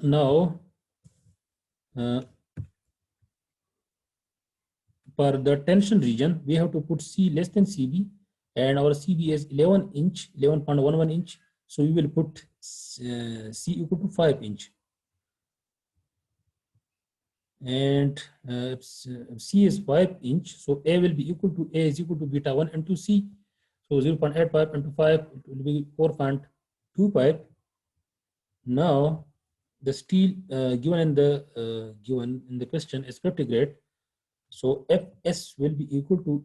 Now, for the tension region, we have to put C less than CB, and our CB is 11 inch, 11.11 inch. So we will put C equal to 5 inch. And C is 5 inch. So A will be equal to, A is equal to beta 1 into C. So 0.85 into 5, it will be 4.25. Now, the steel given in the question is 50 grade. So Fs will be equal to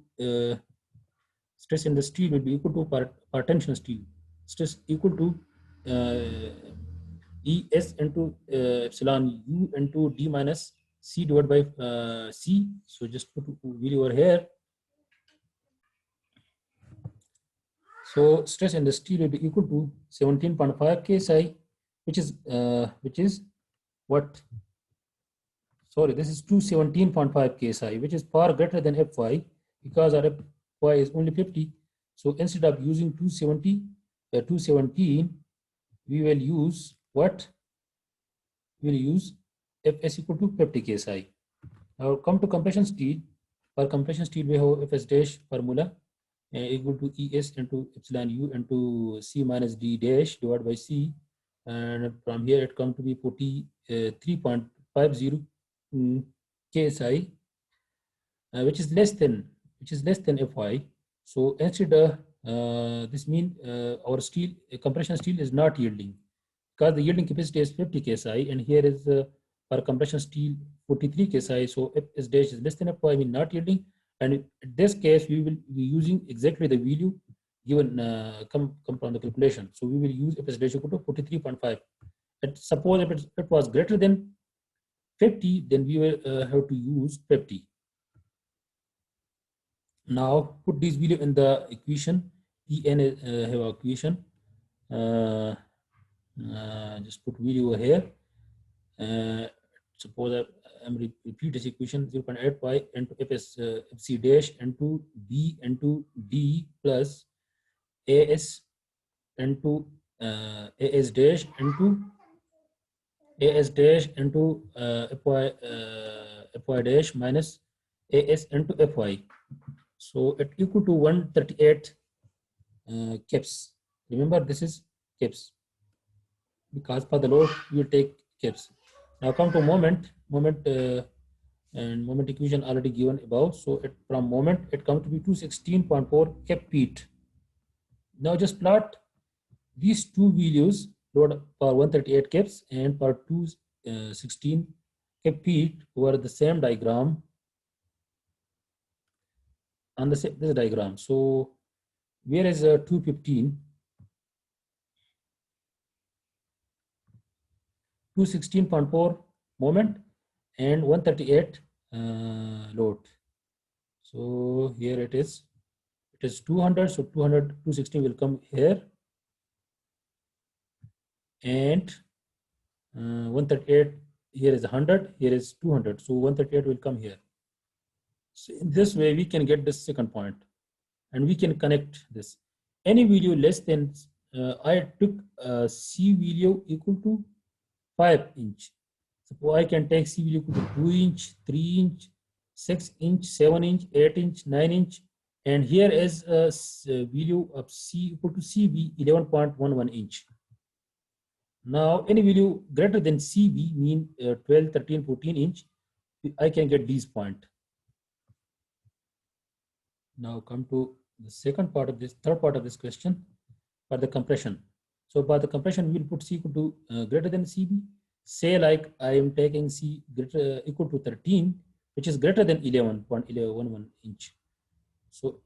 stress in the steel will be equal to per tension steel stress equal to Es into epsilon U into D minus C divided by C. So just put value over here. So stress in the steel will be equal to 17.5 ksi, which is what? Sorry, this is 217.5 ksi, which is far greater than Fy, because our Fy is only 50. So instead of using 217, we will use what? We will use Fs equal to 50 ksi. Now come to compression steel. For compression steel, we have Fs dash formula equal to Es into epsilon U into C minus D dash divided by C. And from here it comes to be 43.50 ksi, which is less than Fy. So instead, this means our steel compression steel is not yielding, because the yielding capacity is 50 ksi, and here is for compression steel 43 ksi. So Fs dash is less than Fy, mean not yielding. And in this case, we will be using exactly the value given come from the calculation. So we will use Fs dash equal to 43.5. And suppose if it was greater than 50, then we will have to use 50. Now put this value in the equation. Pn have equation. Just put value over here. Suppose I'm repeat this equation: 0.85 into Fs Fc dash into B into D plus As into As dash into Fy dash minus As into Fy. So it equal to 138 kips. Remember, this is kips, because for the load you will take kips. Now come to moment and moment equation already given above. So from moment it comes to be 216.4 kip feet. Now just plot these two values, load for 138 kips and for 216 kip feet, over the same diagram on this diagram. So where is 215, 216.4 moment and 138 load. So here it is 200. So 200, 216 will come here, and 138 here is 100, here is 200. So 138 will come here. So in this way we can get this second point, and we can connect this. Any value less than I took C value equal to 5 inch. So I can take C value equal to 2 inch, 3 inch, 6 inch, 7 inch, 8 inch, 9 inch. And here is a value of C equal to CB, 11.11 inch. Now, any value greater than CB, mean 12, 13, 14 inch, I can get these point. Now come to the third part of this question, for the compression. So by the compression, we will put C equal to greater than CB. Say like I am taking C greater equal to 13, which is greater than 11.11 inch. So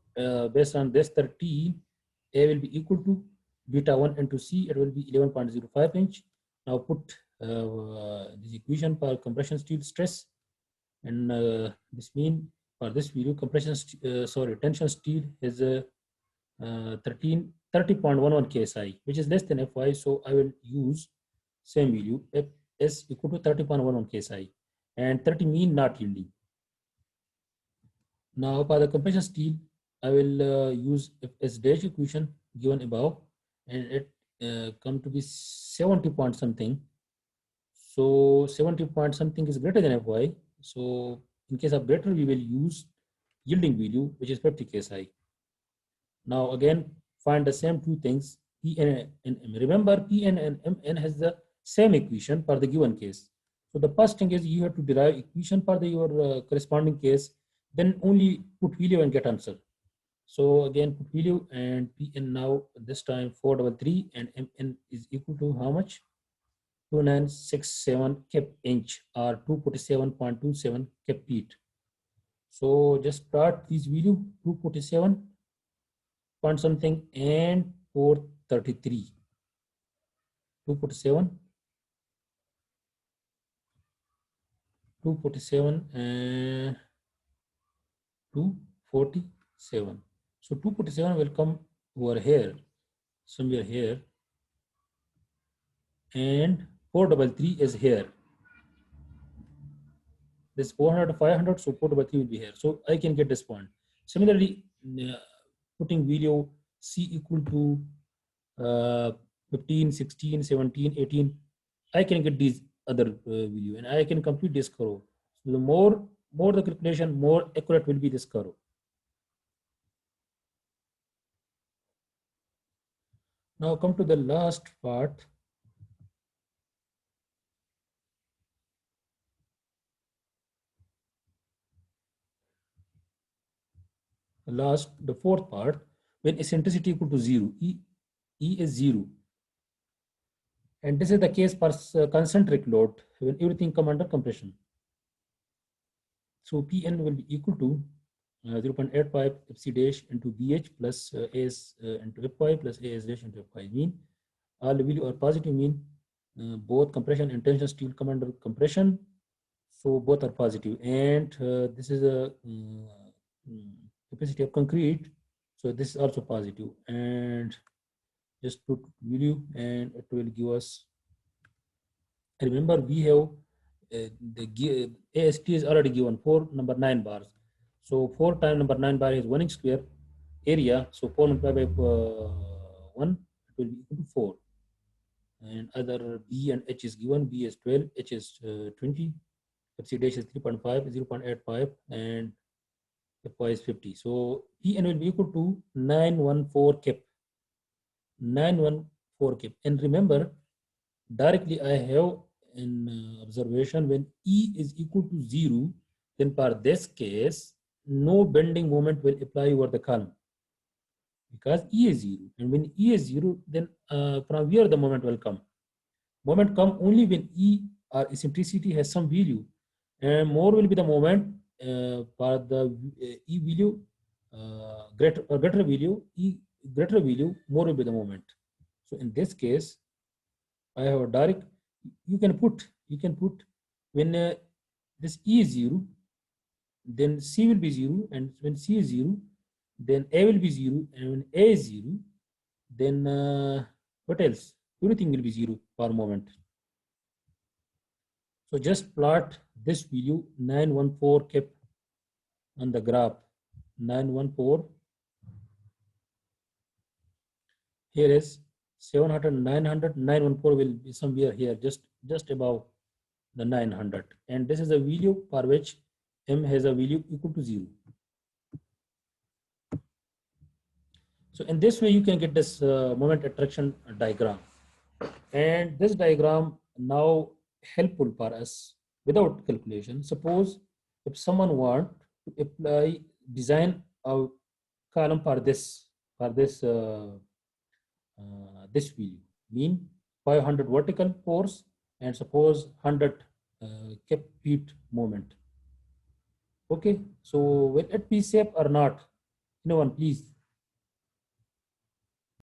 based on this 13, A will be equal to beta 1 into C, it will be 11.05 inch. Now put this equation for compression steel stress, and this mean for this value compression tension steel is 30.11 ksi, which is less than Fy. So I will use same value, Fs equal to 30.11 ksi, and 30 mean not yielding. Now for the compression steel, I will use Fs dash equation given above, and it come to be 70 point something. So 70 point something is greater than Fy. So in case of greater, we will use yielding value, which is 50 ksi. Now again, find the same two things, Pn and M. Remember, Pn and Mn has the same equation for the given case. So the first thing is you have to derive equation for your corresponding case, then only put value and get answer. So again, put value and Pn now this time 433 and Mn is equal to how much? 2967 kep inch or 247.27 kep feet. So just start this value 247 point something and 433. 247 and 247. So 247 will come over here, somewhere here, and 433 is here. This 400 500, so 433 will be here. So I can get this point. Similarly, putting value C equal to 15, 16, 17, 18, I can get these other value and I can complete this curve. So the more the calculation, more accurate will be this curve. Now come to the last part. The fourth part, when eccentricity equal to 0, E is 0. And this is the case for concentric load when everything come under compression. So Pn will be equal to 0.85 Fc dash into Bh plus As into Fy plus As dash into Fy. Mean all value are positive, mean both compression and tension steel come under compression. So both are positive. And this is a capacity of concrete. So this is also positive. And just put value and it will give us. Remember, we have the AST is already given 4 number 9 bars. So 4 times number 9 bar is 1 inch square area. So 4 multiplied by 1, it will be equal to 4. And other B and H is given. B is 12, H is 20, Fc dash is 3.5, 0.85, and Fy is 50. So Pn will be equal to 914 kep. 914 kep. And remember, directly I have an observation when E is equal to 0, then for this case, no bending moment will apply over the column because E is 0. And when E is 0, then from where the moment will come? Moment come only when E or eccentricity has some value, and more will be the moment for the E value greater value, E greater value, more will be the moment. So in this case, I have a direct. You can put when this E is 0, then C will be 0, and when C is 0, then A will be 0, and when A is 0, then what else? Everything will be 0 per moment. So just plot this value 914 kep on the graph. 914. Here is 700, 900, 914 will be somewhere here, just above the 900. And this is a value for which M has a value equal to 0. So in this way, you can get this moment attraction diagram. And this diagram now helpful for us without calculation. Suppose if someone want to apply design a column for this this value, mean 500 vertical force and suppose 100 kep feet moment. Okay, so will it be safe or not? Anyone, please.